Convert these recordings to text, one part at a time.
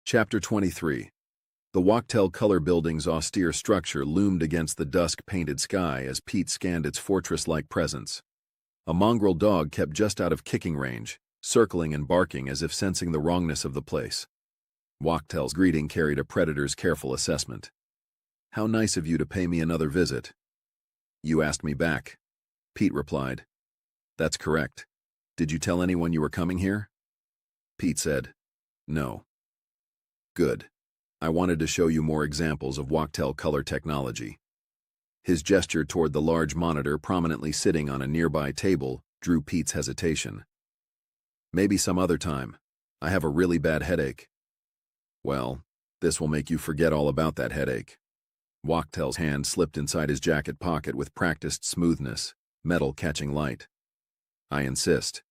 Chapter 23. The Wachtell Color building's austere structure loomed against the dusk-painted sky as Pete scanned its fortress-like presence. A mongrel dog kept just out of kicking range, circling and barking as if sensing the wrongness of the place. Wachtell's greeting carried a predator's careful assessment. "How nice of you to pay me another visit." "You asked me back," Pete replied. "That's correct. Did you tell anyone you were coming here?" Pete said, "No." "Good. I wanted to show you more examples of Wachtell Color technology." His gesture toward the large monitor prominently sitting on a nearby table drew Pete's hesitation. "Maybe some other time. I have a really bad headache." "Well, this will make you forget all about that headache." Wachtell's hand slipped inside his jacket pocket with practiced smoothness, metal catching light. "I insist."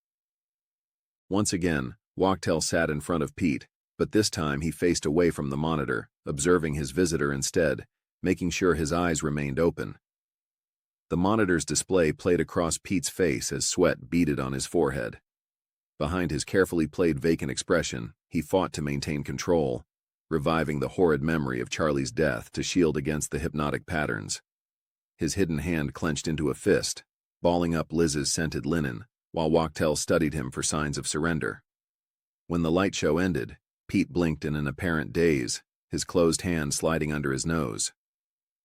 Once again, Wachtell sat in front of Pete, but this time he faced away from the monitor, observing his visitor instead, making sure his eyes remained open. The monitor's display played across Pete's face as sweat beaded on his forehead. Behind his carefully played vacant expression, he fought to maintain control, reviving the horrid memory of Charlie's death to shield against the hypnotic patterns. His hidden hand clenched into a fist, balling up Liz's scented linen, while Wachtell studied him for signs of surrender. When the light show ended, Pete blinked in an apparent daze, his closed hand sliding under his nose.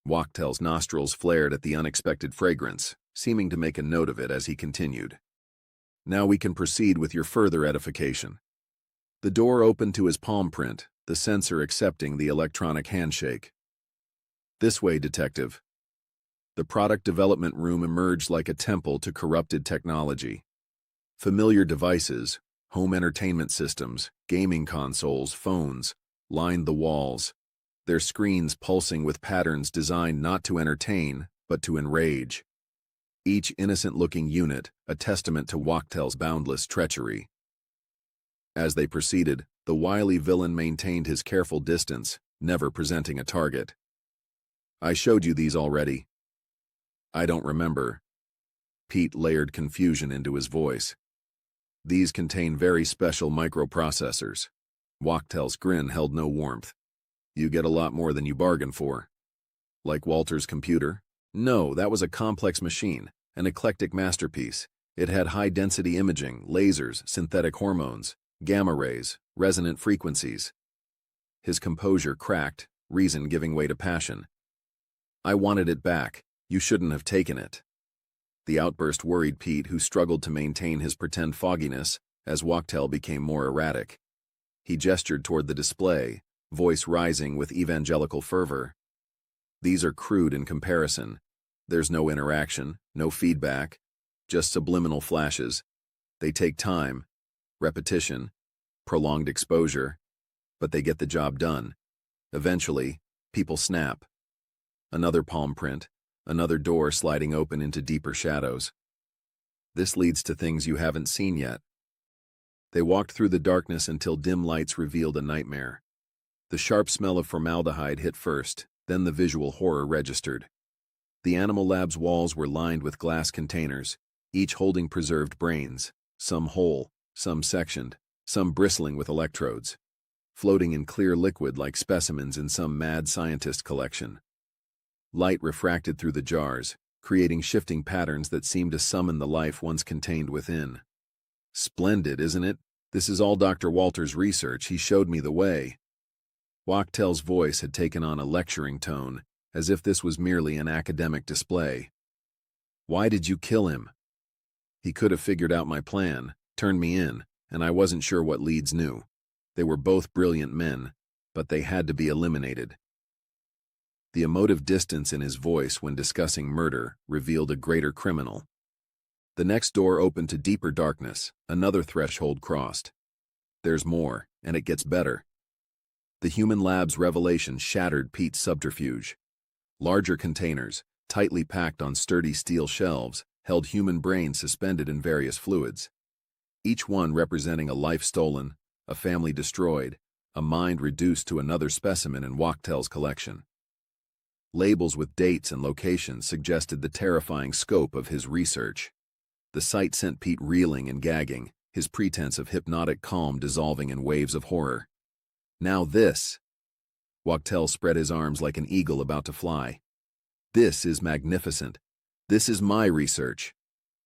Wachtell's nostrils flared at the unexpected fragrance, seeming to make a note of it as he continued. "Now we can proceed with your further edification." The door opened to his palm print, the sensor accepting the electronic handshake. "This way, detective." The product development room emerged like a temple to corrupted technology. Familiar devices, home entertainment systems, gaming consoles, phones, lined the walls, their screens pulsing with patterns designed not to entertain, but to enrage. Each innocent-looking unit, a testament to Wachtell's boundless treachery. As they proceeded, the wily villain maintained his careful distance, never presenting a target. "I showed you these already." "I don't remember." Pete layered confusion into his voice. "These contain very special microprocessors." Wachtell's grin held no warmth. "You get a lot more than you bargain for." "Like Walter's computer?" "No, that was a complex machine, an eclectic masterpiece. It had high-density imaging, lasers, synthetic hormones, gamma rays, resonant frequencies." His composure cracked, reason giving way to passion. "I wanted it back. You shouldn't have taken it." The outburst worried Pete, who struggled to maintain his pretend fogginess as Wachtell became more erratic. He gestured toward the display, voice rising with evangelical fervor. "These are crude in comparison. There's no interaction, no feedback, just subliminal flashes. They take time, repetition, prolonged exposure, but they get the job done. Eventually, people snap." Another palm print, another door sliding open into deeper shadows. "This leads to things you haven't seen yet." They walked through the darkness until dim lights revealed a nightmare. The sharp smell of formaldehyde hit first, then the visual horror registered. The animal lab's walls were lined with glass containers, each holding preserved brains, some whole, some sectioned, some bristling with electrodes, floating in clear liquid like specimens in some mad scientist collection. Light refracted through the jars, creating shifting patterns that seemed to summon the life once contained within. "Splendid, isn't it? This is all Dr. Walter's research. He showed me the way." Wachtell's voice had taken on a lecturing tone, as if this was merely an academic display. "Why did you kill him?" "He could have figured out my plan, turned me in, and I wasn't sure what Leeds knew. They were both brilliant men, but they had to be eliminated." The emotive distance in his voice when discussing murder revealed a greater criminal. The next door opened to deeper darkness, another threshold crossed. "There's more, and it gets better." The human lab's revelation shattered Pete's subterfuge. Larger containers, tightly packed on sturdy steel shelves, held human brains suspended in various fluids. Each one representing a life stolen, a family destroyed, a mind reduced to another specimen in Wachtell's collection. Labels with dates and locations suggested the terrifying scope of his research. The sight sent Pete reeling and gagging, his pretense of hypnotic calm dissolving in waves of horror. Now this. Wachtell spread his arms like an eagle about to fly. This is magnificent. This is my research.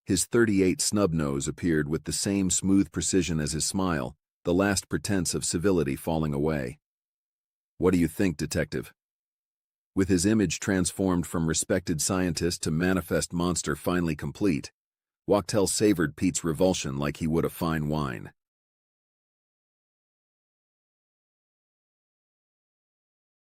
His 38 snub nose appeared with the same smooth precision as his smile, the last pretense of civility falling away. What do you think, detective? With his image transformed from respected scientist to manifest monster finally complete, Wachtell savored Pete's revulsion like he would a fine wine.